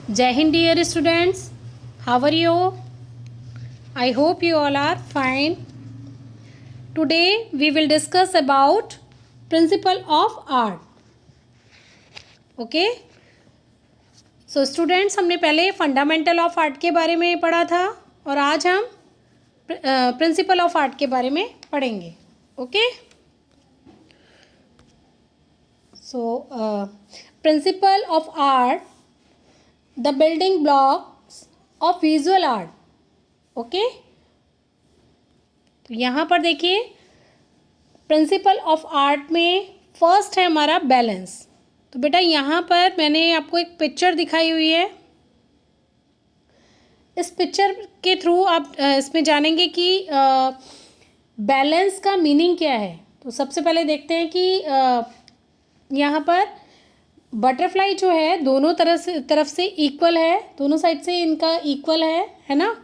Jai Hind, dear students. How are you? I hope you all are fine. Today we will discuss about principle of art. Okay. So students, हमने पहले fundamental of art के बारे में पढ़ा था और आज हम प्रिंसिपल ऑफ आर्ट के बारे में पढ़ेंगे. Okay. So principle of art, the building blocks of visual art. Okay. तो यहाँ पर देखिए प्रिंसिपल ऑफ आर्ट में फर्स्ट है हमारा बैलेंस. तो बेटा यहाँ पर मैंने आपको एक पिक्चर दिखाई हुई है. इस पिक्चर के थ्रू आप इसमें जानेंगे कि बैलेंस का मीनिंग क्या है. तो सबसे पहले देखते हैं कि यहाँ पर बटरफ्लाई जो है दोनों तरफ से इक्वल है, दोनों साइड से इनका इक्वल है ना.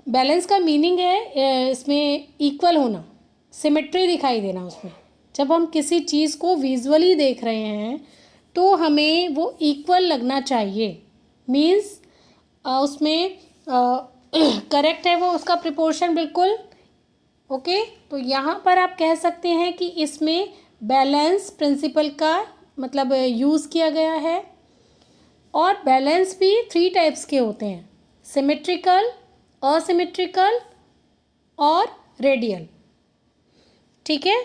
बैलेंस का मीनिंग है इसमें इक्वल होना, सिमेट्री दिखाई देना उसमें. जब हम किसी चीज़ को विजुअली देख रहे हैं तो हमें वो इक्वल लगना चाहिए. मीन्स उसमें करेक्ट है वो उसका प्रिपोर्शन बिल्कुल. ओके. तो यहाँ पर आप कह सकते हैं कि इसमें बैलेंस प्रिंसिपल का मतलब यूज़ किया गया है. और बैलेंस भी 3 टाइप्स के होते हैं, सिमेट्रिकल, असिमेट्रिकल और रेडियल. ठीक है.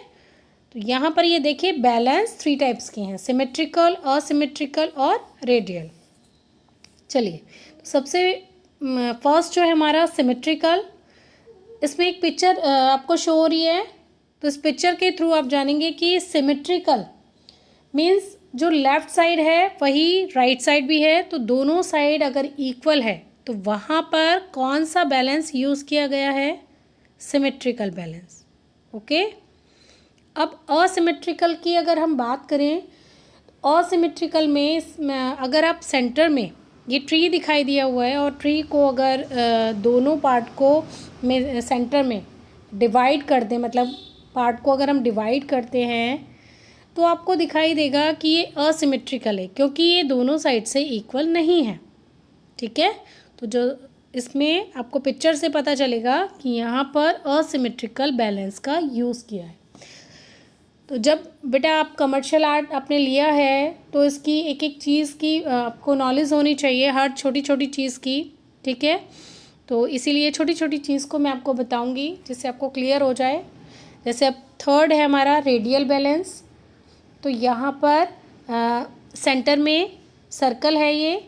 तो यहाँ पर ये देखिए बैलेंस 3 टाइप्स के हैं, सिमेट्रिकल, असिमेट्रिकल और रेडियल. चलिए तो सबसे फर्स्ट जो है हमारा सिमेट्रिकल. इसमें एक पिक्चर आपको शो हो रही है. तो इस पिक्चर के थ्रू आप जानेंगे कि सिमेट्रिकल मीन्स जो लेफ़्ट साइड है वही राइट साइड भी है. तो दोनों साइड अगर इक्वल है तो वहाँ पर कौन सा बैलेंस यूज़ किया गया है, सिमेट्रिकल बैलेंस. ओके. अब असिमेट्रिकल की अगर हम बात करें, असिमेट्रिकल में अगर आप सेंटर में ये ट्री दिखाई दिया हुआ है और ट्री को अगर दोनों पार्ट को में सेंटर में डिवाइड कर दें, मतलब पार्ट को अगर हम डिवाइड करते हैं तो आपको दिखाई देगा कि ये असिमेट्रिकल है क्योंकि ये दोनों साइड से इक्वल नहीं है. ठीक है. तो जो इसमें आपको पिक्चर से पता चलेगा कि यहाँ पर असिमेट्रिकल बैलेंस का यूज़ किया है. तो जब बेटा आप कमर्शियल आर्ट आपने लिया है तो इसकी एक एक चीज़ की आपको नॉलेज होनी चाहिए, हर छोटी छोटी चीज़ की. ठीक है. तो इसीलिए छोटी छोटी चीज़ को मैं आपको बताऊंगी जिससे आपको क्लियर हो जाए. जैसे अब थर्ड है हमारा रेडियल बैलेंस. तो यहाँ पर सेंटर में सर्कल है ये.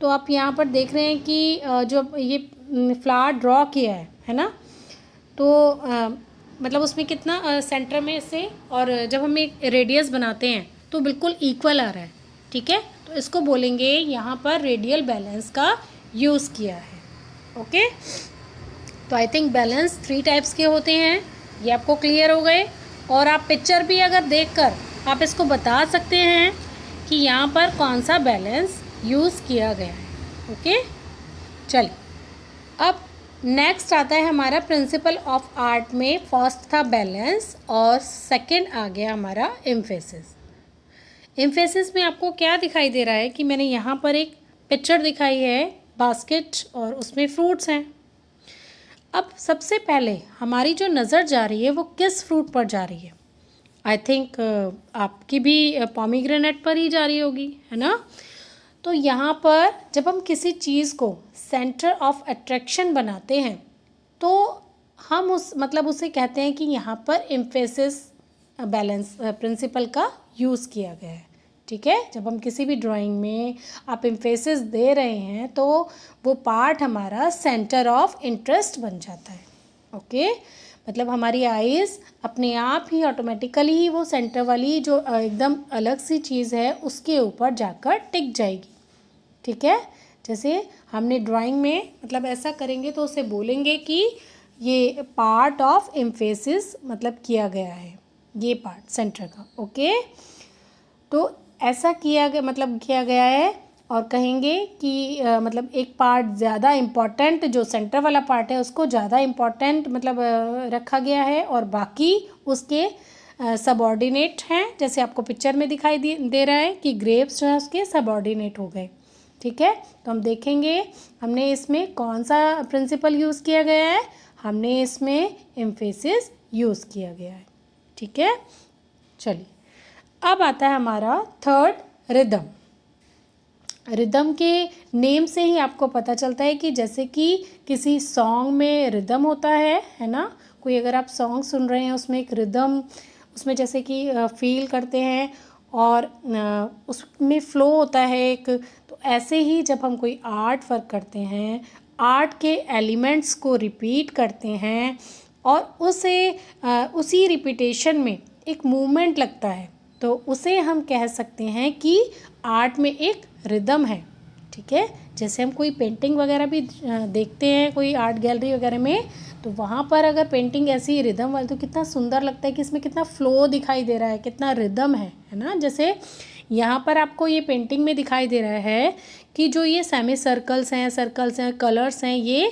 तो आप यहाँ पर देख रहे हैं कि जो ये फ्लावर ड्रॉ किया है ना. तो मतलब उसमें कितना सेंटर में से, और जब हम एक रेडियस बनाते हैं तो बिल्कुल इक्वल आ रहा है. ठीक है. तो इसको बोलेंगे यहाँ पर रेडियल बैलेंस का यूज़ किया है. ओके. तो आई थिंक बैलेंस 3 टाइप्स के होते हैं, ये आपको क्लियर हो गए. और आप पिक्चर भी अगर देखकर आप इसको बता सकते हैं कि यहाँ पर कौन सा बैलेंस यूज़ किया गया है. ओके. चलिए अब नेक्स्ट आता है हमारा प्रिंसिपल ऑफ आर्ट में. फर्स्ट था बैलेंस और सेकंड आ गया हमारा एम्फेसिस. एम्फेसिस में आपको क्या दिखाई दे रहा है कि मैंने यहाँ पर एक पिक्चर दिखाई है, बास्केट, और उसमें फ्रूट्स हैं. अब सबसे पहले हमारी जो नज़र जा रही है वो किस फ्रूट पर जा रही है. आई थिंक आपकी भी पोमीग्रेनेट पर ही जा रही होगी, है ना. तो यहाँ पर जब हम किसी चीज़ को सेंटर ऑफ अट्रैक्शन बनाते हैं तो हम उसे कहते हैं कि यहाँ पर एम्फेसिस बैलेंस प्रिंसिपल का यूज़ किया गया है. ठीक है. जब हम किसी भी ड्राइंग में आप एम्फेसिस दे रहे हैं तो वो पार्ट हमारा सेंटर ऑफ इंटरेस्ट बन जाता है. ओके. मतलब हमारी आईज़ अपने आप ही ऑटोमेटिकली ही वो सेंटर वाली जो एकदम अलग सी चीज़ है उसके ऊपर जाकर टिक जाएगी. ठीक है. जैसे हमने ड्राइंग में मतलब ऐसा करेंगे तो उसे बोलेंगे कि ये पार्ट ऑफ एम्फेसिस मतलब किया गया है, ये पार्ट सेंटर का. ओके. तो ऐसा किया गया है. और कहेंगे कि मतलब एक पार्ट ज़्यादा इम्पॉर्टेंट, जो सेंटर वाला पार्ट है उसको ज़्यादा इम्पॉर्टेंट मतलब रखा गया है और बाकी उसके सबऑर्डिनेट हैं. जैसे आपको पिक्चर में दिखाई दे रहा है कि ग्रेप्स जो है उसके सबऑर्डिनेट हो गए. ठीक है। तो हम देखेंगे हमने इसमें कौन सा प्रिंसिपल यूज़ किया गया है, हमने इसमें एम्फेसिस यूज़ किया गया है, ठीक है। चलिए अब आता है हमारा थर्ड, रिदम। रिदम के नेम से ही आपको पता चलता है कि जैसे कि किसी सॉन्ग में रिदम होता है ना, कोई अगर आप सॉन्ग सुन रहे हैं उसमें एक रिदम, उसमें जैसे कि फील करते हैं और उसमें फ्लो होता है एक, तो ऐसे ही जब हम कोई आर्ट वर्क करते हैं, आर्ट के एलिमेंट्स को रिपीट करते हैं और उसी रिपीटेशन में एक मूवमेंट लगता है, तो उसे हम कह सकते हैं कि आर्ट में एक रिदम है, ठीक है। जैसे हम कोई पेंटिंग वगैरह भी देखते हैं कोई आर्ट गैलरी वगैरह में, तो वहाँ पर अगर पेंटिंग ऐसी रिदम वाली, तो कितना सुंदर लगता है कि इसमें कितना फ्लो दिखाई दे रहा है, कितना रिदम है ना। जैसे यहाँ पर आपको ये पेंटिंग में दिखाई दे रहा है कि जो ये सेमी सर्कल्स हैं, कलर्स हैं, ये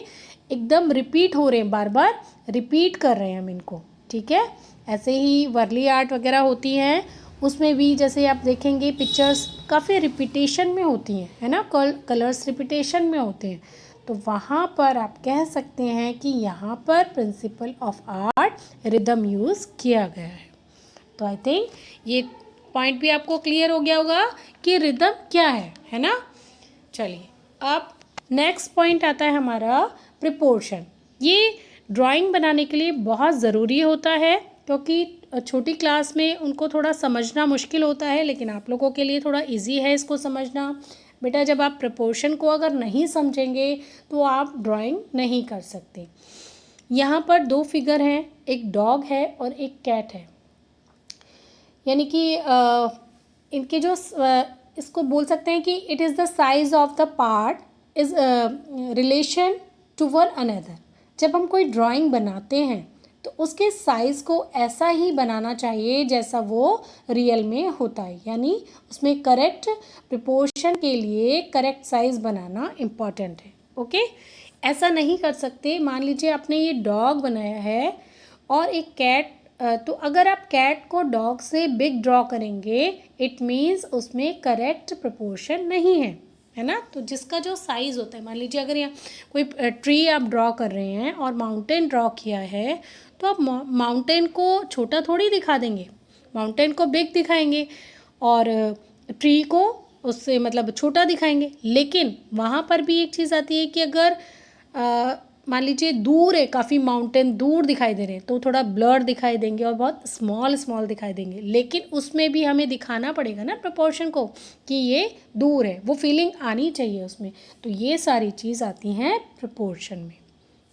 एकदम रिपीट हो रहे हैं, बार बार रिपीट कर रहे हैं हम इनको, ठीक है। ऐसे ही वर्ली आर्ट वगैरह होती हैं, उसमें भी जैसे आप देखेंगे पिक्चर्स काफ़ी रिपीटेशन में होती हैं, है ना, कलर्स रिपीटेशन में होते हैं, तो वहाँ पर आप कह सकते हैं कि यहाँ पर principle of art rhythm use किया गया है। तो आई थिंक ये पॉइंट भी आपको क्लियर हो गया होगा कि रिदम क्या है ना। चलिए अब नेक्स्ट पॉइंट आता है हमारा प्रिपोर्शन। ये ड्राइंग बनाने के लिए बहुत ज़रूरी होता है, क्योंकि छोटी क्लास में उनको थोड़ा समझना मुश्किल होता है, लेकिन आप लोगों के लिए थोड़ा इजी है इसको समझना। बेटा जब आप प्रिपोर्शन को अगर नहीं समझेंगे तो आप ड्राइंग नहीं कर सकते। यहाँ पर दो फिगर हैं, एक डॉग है और एक कैट है, यानी कि इनके जो इसको बोल सकते हैं कि it is the size of the part is relation to one another. जब हम कोई ड्राइंग बनाते हैं तो उसके साइज़ को ऐसा ही बनाना चाहिए जैसा वो रियल में होता है, यानी उसमें करेक्ट प्रिपोर्शन के लिए करेक्ट साइज़ बनाना इम्पॉर्टेंट है, ओके। ऐसा नहीं कर सकते, मान लीजिए आपने ये डॉग बनाया है और एक कैट, तो अगर आप कैट को डॉग से बिग ड्रॉ करेंगे, इट मीन्स उसमें करेक्ट प्रोपोर्शन नहीं है ना। तो जिसका जो साइज़ होता है, मान लीजिए अगर यहाँ कोई ट्री आप ड्रॉ कर रहे हैं और माउंटेन ड्रॉ किया है, तो आप माउंटेन को छोटा थोड़ी दिखा देंगे, माउंटेन को बिग दिखाएंगे और ट्री को उससे मतलब छोटा दिखाएंगे। लेकिन वहाँ पर भी एक चीज़ आती है कि अगर मान लीजिए दूर है, काफ़ी माउंटेन दूर दिखाई दे रहे हैं, तो थोड़ा ब्लर दिखाई देंगे और बहुत स्मॉल दिखाई देंगे, लेकिन उसमें भी हमें दिखाना पड़ेगा ना प्रोपोर्शन को कि ये दूर है, वो फीलिंग आनी चाहिए उसमें। तो ये सारी चीज़ आती हैं प्रोपोर्शन में,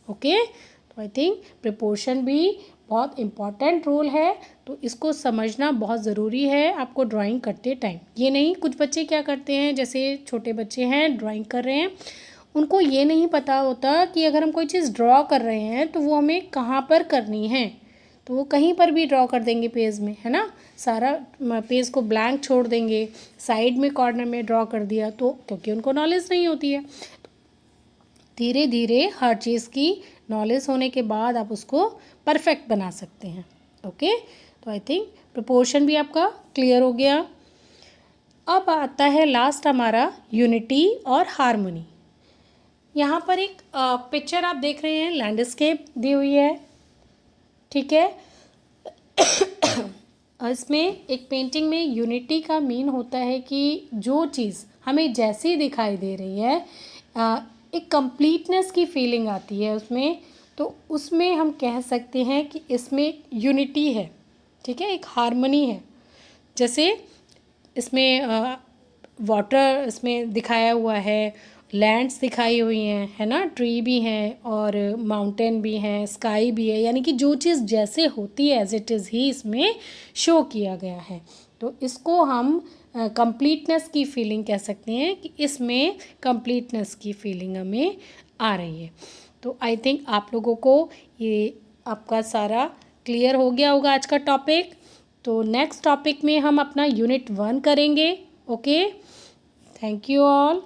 ओके। तो आई थिंक प्रोपोर्शन भी बहुत इम्पॉर्टेंट रोल है, तो इसको समझना बहुत ज़रूरी है आपको ड्राइंग करते टाइम। ये नहीं, कुछ बच्चे क्या करते हैं, जैसे छोटे बच्चे हैं ड्राइंग कर रहे हैं, उनको ये नहीं पता होता कि अगर हम कोई चीज़ ड्रॉ कर रहे हैं तो वो हमें कहाँ पर करनी है, तो वो कहीं पर भी ड्रॉ कर देंगे पेज में, है ना। सारा पेज को ब्लैंक छोड़ देंगे, साइड में कॉर्नर में ड्रॉ कर दिया, तो क्योंकि उनको नॉलेज नहीं होती है। धीरे धीरे हर चीज़ की नॉलेज होने के बाद आप उसको परफेक्ट बना सकते हैं, ओके। तो आई थिंक प्रोपोर्शन भी आपका क्लियर हो गया। अब आता है लास्ट हमारा यूनिटी और हारमोनी। यहाँ पर एक पिक्चर आप देख रहे हैं, लैंडस्केप दी हुई है, ठीक है। इसमें एक पेंटिंग में यूनिटी का मीन होता है कि जो चीज़ हमें जैसी दिखाई दे रही है, एक कंप्लीटनेस की फीलिंग आती है उसमें, तो उसमें हम कह सकते हैं कि इसमें यूनिटी है, ठीक है, एक हार्मनी है। जैसे इसमें वाटर इसमें दिखाया हुआ है, लैंड्स दिखाई हुई हैं, है ना, ट्री भी हैं और माउंटेन भी हैं, स्काई भी है, यानी कि जो चीज़ जैसे होती है एज इट इज़ ही इसमें शो किया गया है। तो इसको हम कंप्लीटनेस की फीलिंग कह सकते हैं कि इसमें कंप्लीटनेस की फीलिंग हमें आ रही है। तो आई थिंक आप लोगों को ये आपका सारा क्लियर हो गया होगा आज का टॉपिक। तो नेक्स्ट टॉपिक में हम अपना यूनिट 1 करेंगे, ओके। Thank you all.